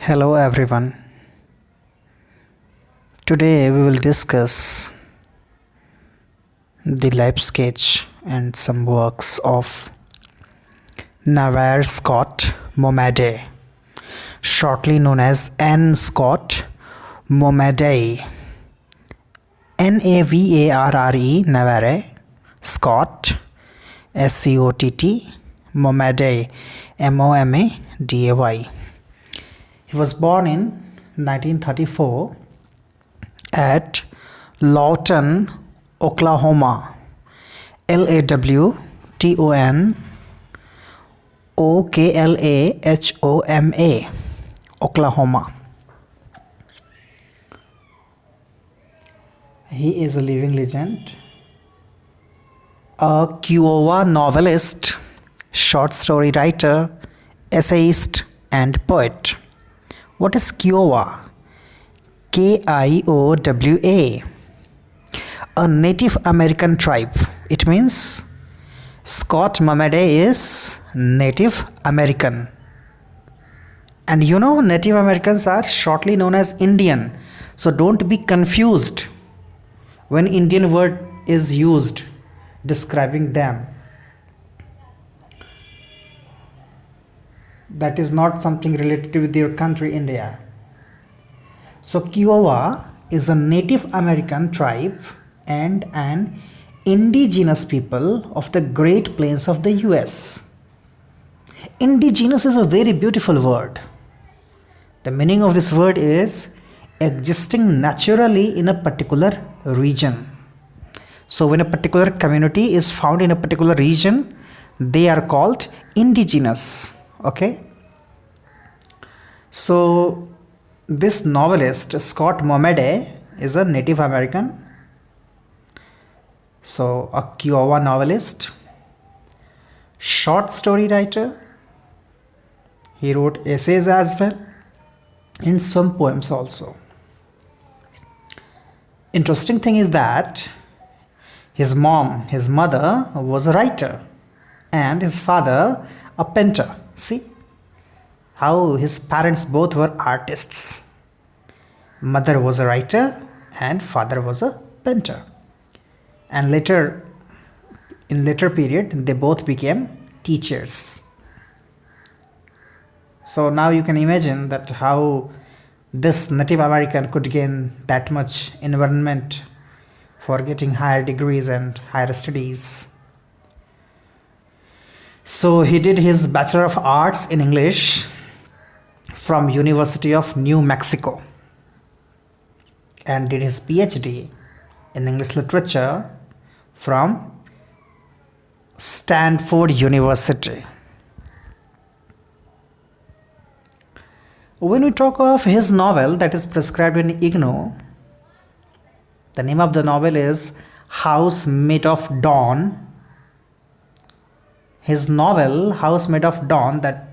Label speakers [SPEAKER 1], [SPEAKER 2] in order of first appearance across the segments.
[SPEAKER 1] Hello everyone. Today we will discuss the life sketch and some works of Navarre Scott Momaday, shortly known as N. Scott Momaday. Navarre, Navarre, Scott, Scott, Momaday, Momaday. He was born in 1934 at Lawton, Oklahoma. Lawton, Oklahoma, Oklahoma. He is a living legend, a Kiowa novelist, short story writer, essayist, and poet. What is Kiowa? Kiowa. A Native American tribe. It means Scott Momaday is Native American. And you know, Native Americans are shortly known as Indian. So don't be confused when Indian word is used describing them. That is not something related with your country, India. So Kiowa is a Native American tribe and an indigenous people of the Great Plains of the US. Indigenous is a very beautiful word. The meaning of this word is existing naturally in a particular region. So when a particular community is found in a particular region, they are called indigenous. Okay. So this novelist Scott Momaday is a Native American. So a Kiowa novelist, short story writer. He wrote essays as well and some poems also. Interesting thing is that his mother was a writer and his father a painter. See how his parents both were artists. Mother was a writer and father was a painter. And in later period, they both became teachers. So now you can imagine that how this Native American could gain that much environment for getting higher degrees and higher studies. So he did his Bachelor of Arts in English from University of New Mexico and did his PhD in English literature from Stanford University. When we talk of his novel that is prescribed in IGNOU, the name of the novel is House Made of Dawn. His novel House Made of Dawn, that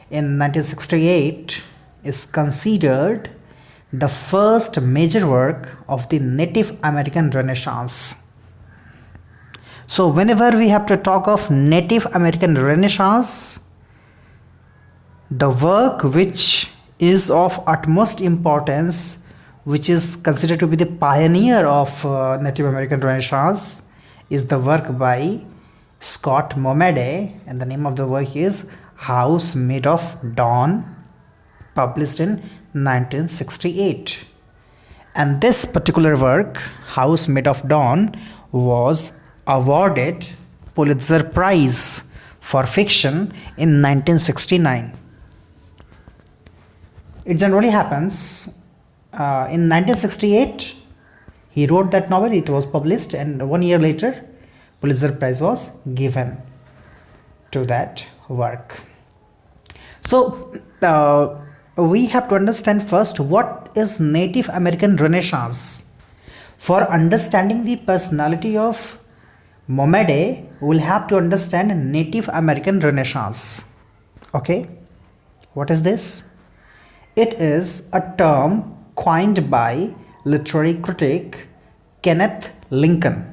[SPEAKER 1] in 1968 is considered the first major work of the Native American Renaissance. So whenever we have to talk of Native American Renaissance, the work which is of utmost importance, which is considered to be the pioneer of Native American Renaissance, is the work by Scott Momaday, and the name of the work is House Made of Dawn, published in 1968. And this particular work, House Made of Dawn, was awarded Pulitzer Prize for fiction in 1969. It generally happens in 1968 he wrote that novel, it was published, and 1 year later Pulitzer Prize was given to that work. So we have to understand first what is Native American Renaissance. For understanding the personality of Momaday, we will have to understand Native American Renaissance. Okay, what is this? It is a term coined by literary critic Kenneth Lincoln.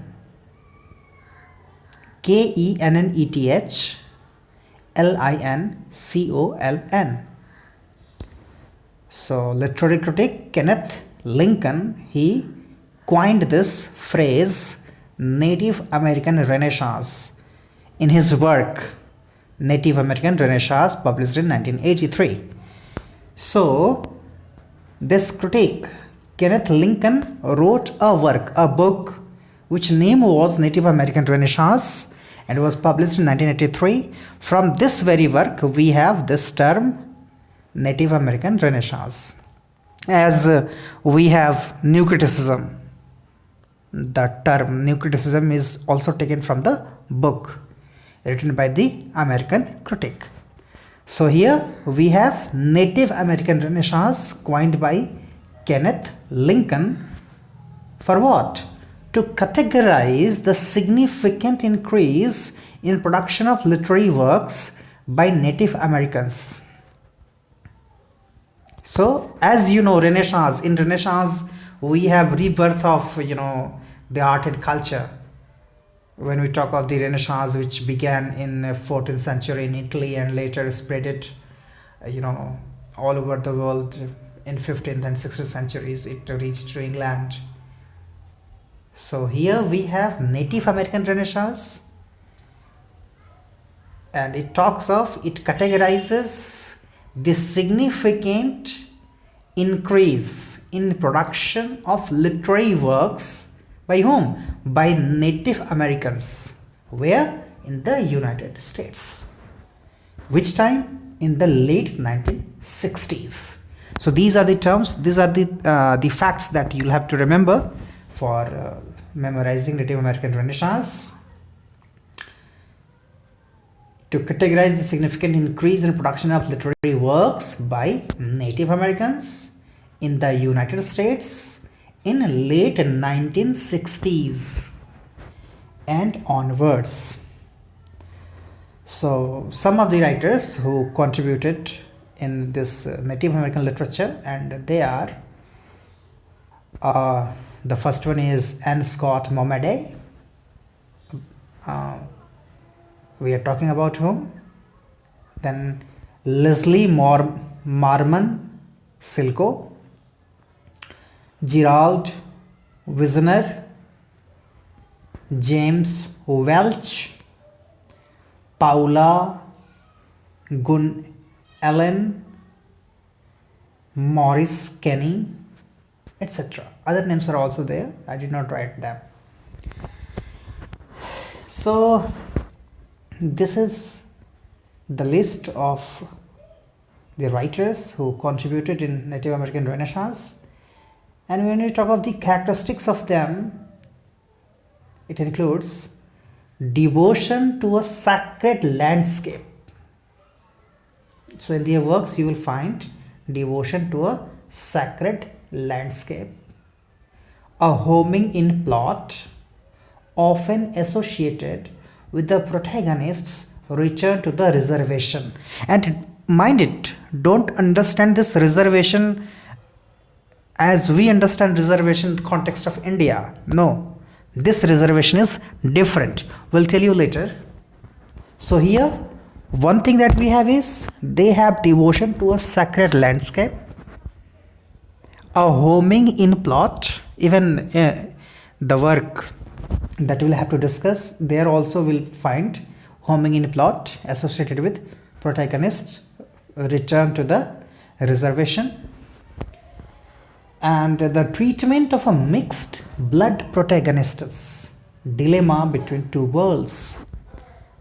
[SPEAKER 1] Kenneth Lincoln. So literary critic Kenneth Lincoln, he coined this phrase Native American Renaissance in his work Native American Renaissance, published in 1983. So this critic Kenneth Lincoln wrote a book which name was Native American Renaissance, and was published in 1983. From this very work we have this term Native American Renaissance. As we have new criticism, the term new criticism is also taken from the book written by the American critic. So here we have Native American Renaissance coined by Kenneth Lincoln for what? To categorize the significant increase in production of literary works by Native Americans. So as you know, in Renaissance we have rebirth of the art and culture. When we talk of the Renaissance, which began in 14th century in Italy and later spread it all over the world in 15th and 16th centuries, it reached to England. So here we have Native American Renaissance, and it categorizes the significant increase in production of literary works by whom? By Native Americans. Where? In the United States. Which time? In the late 1960s. So these are the terms, these are the facts that you'll have to remember for memorizing Native American Renaissance. To categorize the significant increase in production of literary works by Native Americans in the United States in late 1960s and onwards. So some of the writers who contributed in this Native American literature, and they are the first one is N. Scott Momaday. We are talking about whom? Then Leslie Marmon Silko, Gerald Wisner, James Welch, Paula Gun Allen, Morris Kenny, etc. Other names are also there. I did not write them. So this is the list of the writers who contributed in Native American Renaissance. And when we talk of the characteristics of them, it includes devotion to a sacred landscape. So in their works you will find devotion to a sacred landscape, a homing in plot often associated with the protagonist's return to the reservation. And mind it, don't understand this reservation as we understand reservation in the context of India. No, this reservation is different. We'll tell you later. So here one thing that we have is they have devotion to a sacred landscape, a homing in plot. Even the work that we'll have to discuss, there also will find homing in plot associated with protagonist's return to the reservation. And the treatment of a mixed blood protagonist's dilemma between two worlds.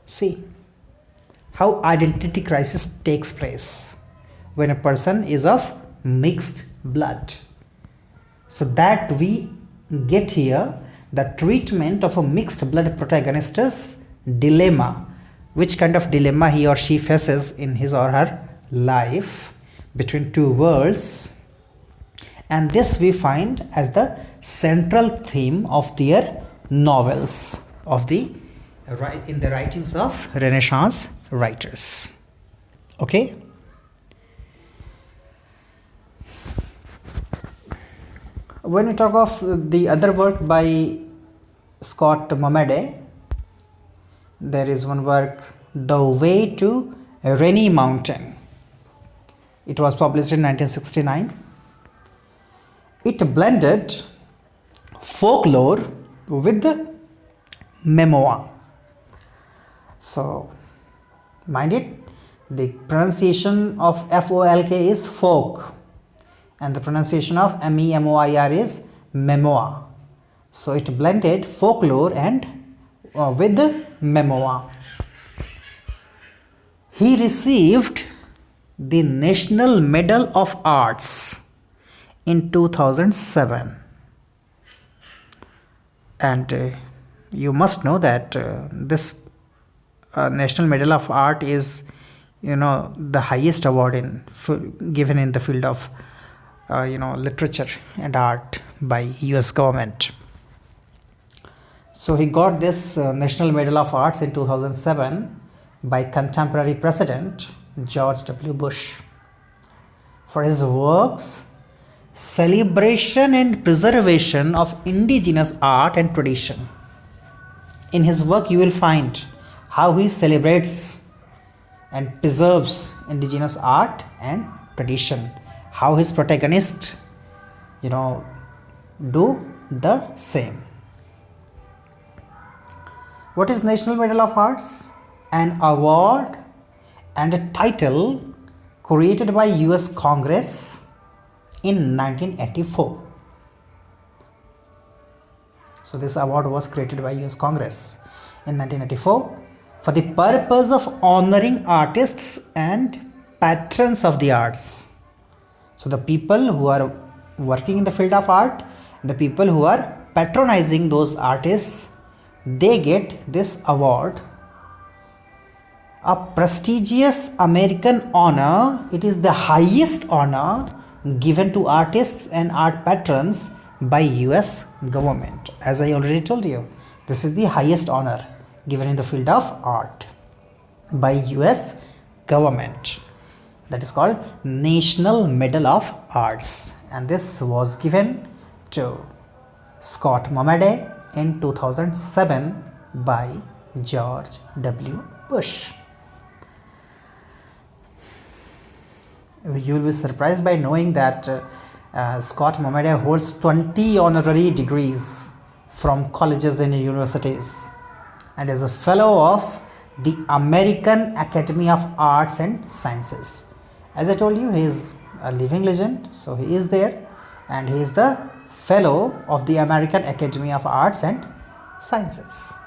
[SPEAKER 1] See how identity crisis takes place when a person is of mixed blood. So that we get here the treatment of a mixed blood protagonist's dilemma. Which kind of dilemma he or she faces in his or her life between two worlds. And this we find as the central theme of their novels in the writings of Renaissance writers. Okay. When we talk of the other work by Scott Momaday, there is one work, The Way to Rainy Mountain. It was published in 1969. It blended folklore with the memoir. So, mind it, the pronunciation of folk is folk, and the pronunciation of memoir is memoir. So, it blended folklore and with the memoir. He received the National Medal of Arts in 2007, and you must know that this National Medal of Art is, the highest award given in the field of literature and art by US government. So he got this National Medal of Arts in 2007 by contemporary President George W. Bush for his works Celebration and Preservation of Indigenous Art and Tradition. In his work you will find how he celebrates and preserves indigenous art and tradition, how his protagonists do the same. What is National Medal of Arts? An award and a title created by US Congress in 1984. So this award was created by US Congress in 1984 for the purpose of honoring artists and patrons of the arts. So the people who are working in the field of art, the people who are patronizing those artists, they get this award. A prestigious American honor. It is the highest honor given to artists and art patrons by US government. As I already told you, this is the highest honor given in the field of art by US government. That is called National Medal of Arts, and this was given to Scott Momaday in 2007 by George W. Bush. You will be surprised by knowing that Scott Momaday holds 20 honorary degrees from colleges and universities and is a fellow of the American Academy of Arts and Sciences. As I told you, he is a living legend, so he is there, and he is the fellow of the American Academy of Arts and Sciences.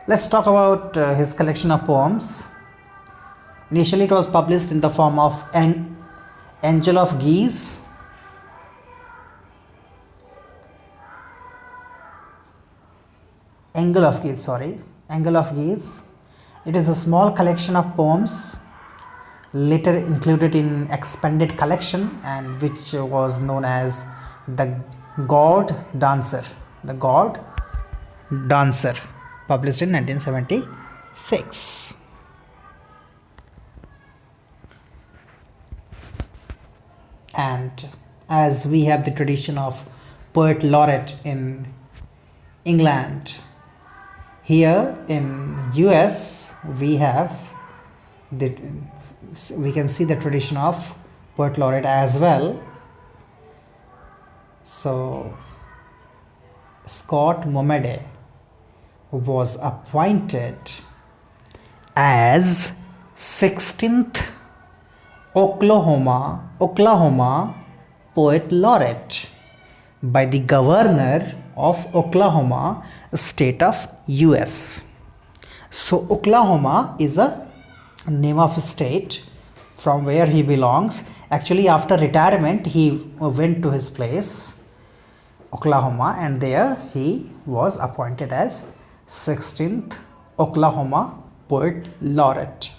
[SPEAKER 1] Let's talk about his collection of poems. Initially it was published in the form of Angel of Geese, Angle of Geese. It is a small collection of poems later included in expanded collection, and which was known as The God Dancer, published in 1976. And as we have the tradition of poet laureate in England, here in US we can see the tradition of poet laureate as well. So Scott Momaday was appointed as 16th Oklahoma Poet Laureate by the Governor of Oklahoma State of US. So Oklahoma is a name of a state from where he belongs. Actually, after retirement he went to his place Oklahoma, and there he was appointed as 16th Oklahoma Poet Laureate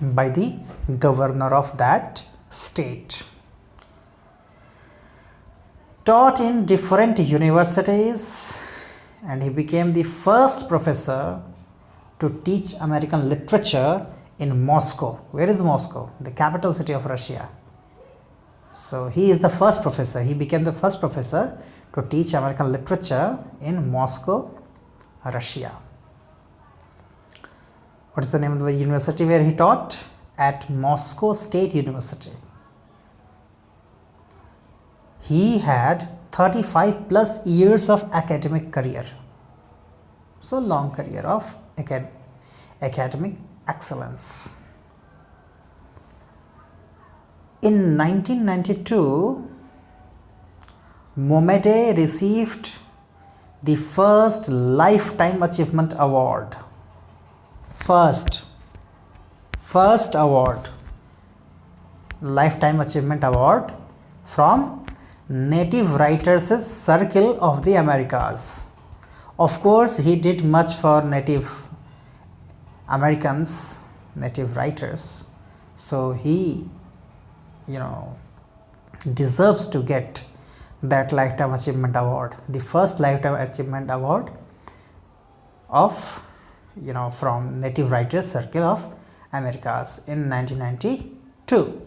[SPEAKER 1] by the governor of that state. Taught in different universities, and he became the first professor to teach American literature in Moscow. Where is Moscow? The capital city of Russia. So he is the first professor. He became the first professor to teach American literature in Moscow, Russia. What is the name of the university where he taught? At Moscow State University. He had 35 plus years of academic career. So long career of academic excellence. In 1992, Momaday received the first Lifetime Achievement Award. First award, Lifetime Achievement Award from Native Writers Circle of the Americas. Of course, he did much for Native Americans, Native writers, so he, deserves to get that Lifetime Achievement Award, the first Lifetime Achievement Award of, from Native Writers Circle of Americas in 1992.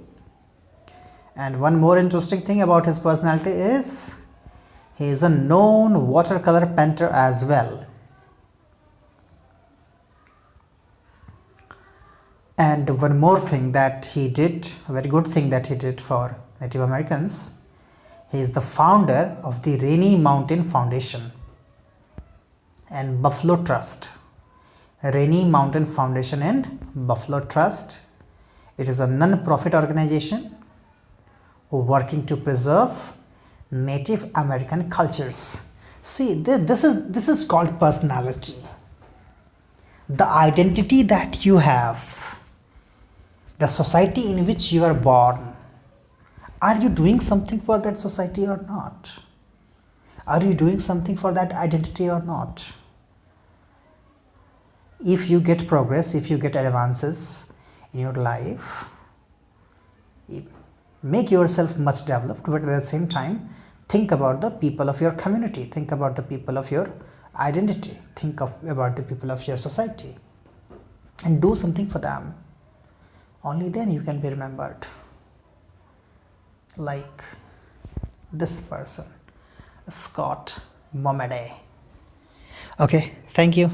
[SPEAKER 1] And one more interesting thing about his personality is he is a known watercolor painter as well. And one more thing that he did, a very good thing that he did for Native Americans, he is the founder of the Rainy Mountain Foundation and Buffalo Trust. Rainy Mountain Foundation and Buffalo Trust. It is a non-profit organization working to preserve Native American cultures. See, this is called personality. The identity that you have, the society in which you are born. Are you doing something for that society or not? Are you doing something for that identity or not? If you get progress, if you get advances in your life, make yourself much developed, but at the same time, think about the people of your community, think about the people of your identity, think about the people of your society, and do something for them. Only then you can be remembered. Like this person, Scott Momaday. Okay, thank you.